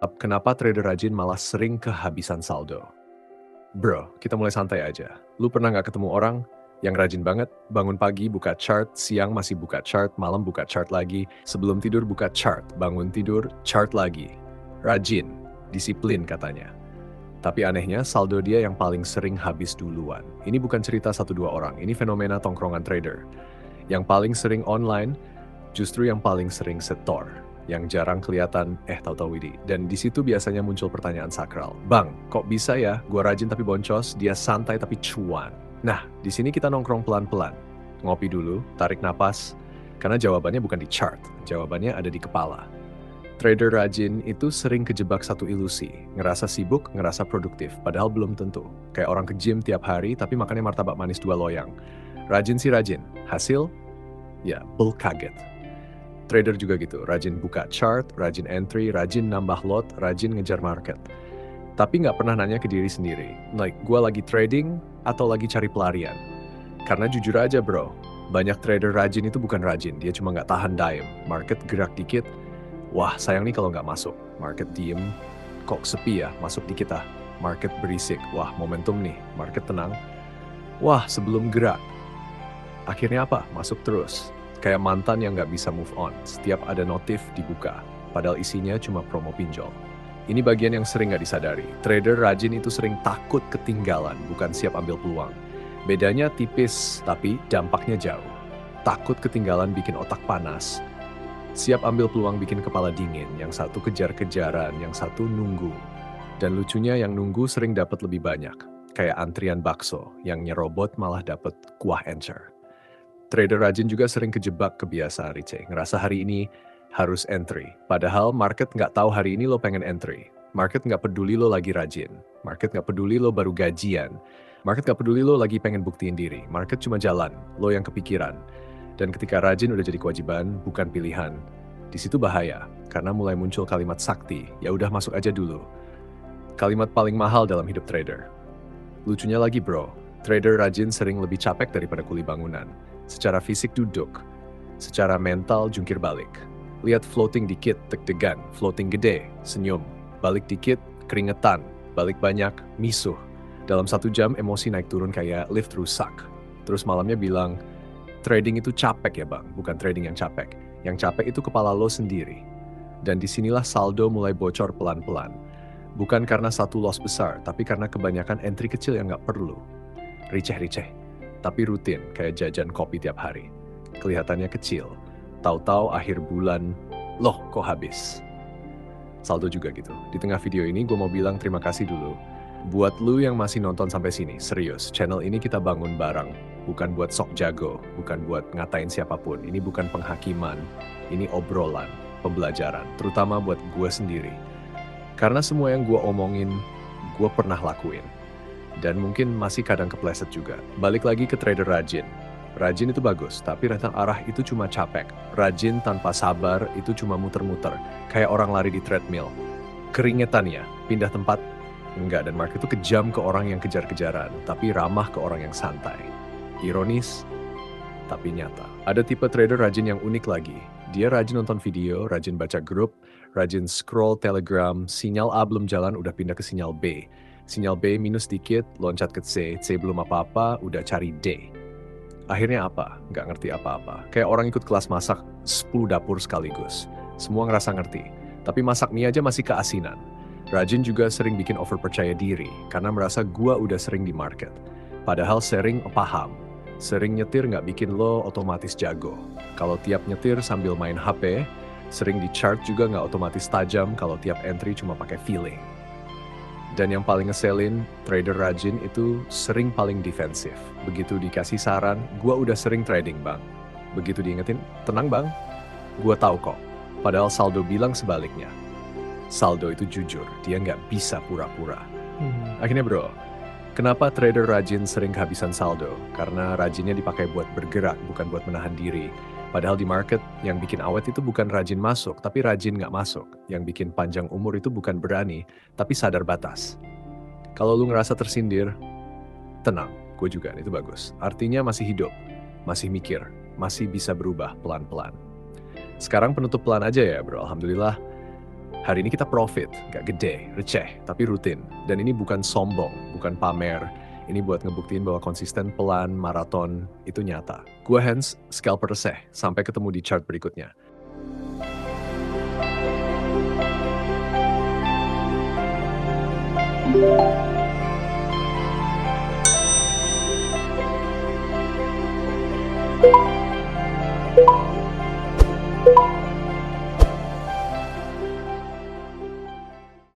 Kenapa trader rajin malah sering kehabisan saldo? Bro, kita mulai santai aja. Lu pernah nggak ketemu orang yang rajin banget, bangun pagi buka chart, siang masih buka chart, malam buka chart lagi, sebelum tidur buka chart, bangun tidur chart lagi. Rajin, disiplin katanya. Tapi anehnya saldo dia yang paling sering habis duluan. Ini bukan cerita satu dua orang, ini fenomena tongkrongan trader. Yang paling sering online, justru yang paling sering setor. Yang jarang kelihatan, tahu-tahu Widi. Dan di situ biasanya muncul pertanyaan sakral. Bang, kok bisa ya? Gua rajin tapi boncos, dia santai tapi cuan. Nah, di sini kita nongkrong pelan-pelan. Ngopi dulu, tarik napas. Karena jawabannya bukan di chart, jawabannya ada di kepala. Trader rajin itu sering kejebak satu ilusi, ngerasa sibuk, ngerasa produktif, padahal belum tentu. Kayak orang ke gym tiap hari tapi makannya martabak manis 2 loyang. Rajin sih rajin, hasil? Ya, bull kaget. Trader juga gitu, rajin buka chart, rajin entry, rajin nambah lot, rajin ngejar market. Tapi nggak pernah nanya ke diri sendiri, like gue lagi trading atau lagi cari pelarian. Karena jujur aja bro, banyak trader rajin itu bukan rajin, dia cuma nggak tahan diem. Market gerak dikit, wah sayang nih kalau nggak masuk. Market diem, kok sepi ya, masuk dikit ah. Market berisik, wah momentum nih. Market tenang, wah sebelum gerak. Akhirnya apa? Masuk terus. Kayak mantan yang nggak bisa move on. Setiap ada notif dibuka. Padahal isinya cuma promo pinjol. Ini bagian yang sering nggak disadari. Trader rajin itu sering takut ketinggalan, bukan siap ambil peluang. Bedanya tipis, tapi dampaknya jauh. Takut ketinggalan bikin otak panas. Siap ambil peluang bikin kepala dingin. Yang satu kejar-kejaran, yang satu nunggu. Dan lucunya yang nunggu sering dapat lebih banyak. Kayak antrian bakso, yang nyerobot malah dapat kuah encer. Trader rajin juga sering kejebak kebiasaan receh. Ngerasa hari ini harus entry. Padahal market nggak tahu hari ini lo pengen entry. Market nggak peduli lo lagi rajin. Market nggak peduli lo baru gajian. Market nggak peduli lo lagi pengen buktiin diri. Market cuma jalan, lo yang kepikiran. Dan ketika rajin udah jadi kewajiban, bukan pilihan. Di situ bahaya, karena mulai muncul kalimat sakti. Ya udah masuk aja dulu. Kalimat paling mahal dalam hidup trader. Lucunya lagi bro, trader rajin sering lebih capek daripada kuli bangunan. Secara fisik duduk, secara mental jungkir balik. Lihat floating dikit, deg-degan, floating gede, senyum. Balik dikit, keringetan, balik banyak, misuh. Dalam 1 jam emosi naik turun kayak lift rusak. Terus malamnya bilang, trading itu capek ya bang, bukan trading yang capek. Yang capek itu kepala lo sendiri. Dan disinilah saldo mulai bocor pelan-pelan. Bukan karena satu loss besar, tapi karena kebanyakan entry kecil yang nggak perlu. Riceh-riceh, tapi rutin kayak jajan kopi tiap hari. Kelihatannya kecil, tahu-tahu akhir bulan, loh kok habis. Saldo juga gitu. Di tengah video ini gue mau bilang terima kasih dulu. Buat lu yang masih nonton sampai sini, serius, channel ini kita bangun bareng. Bukan buat sok jago, bukan buat ngatain siapapun. Ini bukan penghakiman, ini obrolan, pembelajaran, terutama buat gue sendiri. Karena semua yang gue omongin, gue pernah lakuin. Dan mungkin masih kadang kepleset juga. Balik lagi ke trader rajin. Rajin itu bagus, tapi rentang arah itu cuma capek. Rajin tanpa sabar itu cuma muter-muter. Kayak orang lari di treadmill. Keringetannya, pindah tempat, enggak. Dan market itu kejam ke orang yang kejar-kejaran, tapi ramah ke orang yang santai. Ironis, tapi nyata. Ada tipe trader rajin yang unik lagi. Dia rajin nonton video, rajin baca grup, rajin scroll Telegram, sinyal A belum jalan udah pindah ke sinyal B. Sinyal B minus dikit, loncat ke C, C belum apa-apa, udah cari D. Akhirnya apa? Nggak ngerti apa-apa. Kayak orang ikut kelas masak 10 dapur sekaligus. Semua ngerasa ngerti, tapi masak mie aja masih keasinan. Rajin juga sering bikin over percaya diri, karena merasa gua udah sering di market. Padahal sering paham. Sering nyetir nggak bikin lo otomatis jago. Kalau tiap nyetir sambil main HP, sering di chart juga nggak otomatis tajam kalau tiap entry cuma pakai feeling. Dan yang paling ngeselin, trader rajin itu sering paling defensif. Begitu dikasih saran, gua udah sering trading bang. Begitu diingetin, tenang bang, gua tahu kok. Padahal saldo bilang sebaliknya. Saldo itu jujur, dia nggak bisa pura-pura. Akhirnya bro, kenapa trader rajin sering kehabisan saldo? Karena rajinnya dipakai buat bergerak, bukan buat menahan diri. Padahal di market, yang bikin awet itu bukan rajin masuk, tapi rajin nggak masuk. Yang bikin panjang umur itu bukan berani, tapi sadar batas. Kalau lu ngerasa tersindir, tenang, gue juga, itu bagus. Artinya masih hidup, masih mikir, masih bisa berubah pelan-pelan. Sekarang penutup pelan aja ya bro, alhamdulillah. Hari ini kita profit, nggak gede, receh, tapi rutin. Dan ini bukan sombong, bukan pamer. Ini buat ngebuktiin bahwa konsisten pelan, maraton, itu nyata. Gua Hans, scalper reseh. Sampai ketemu di chart berikutnya. Thank you.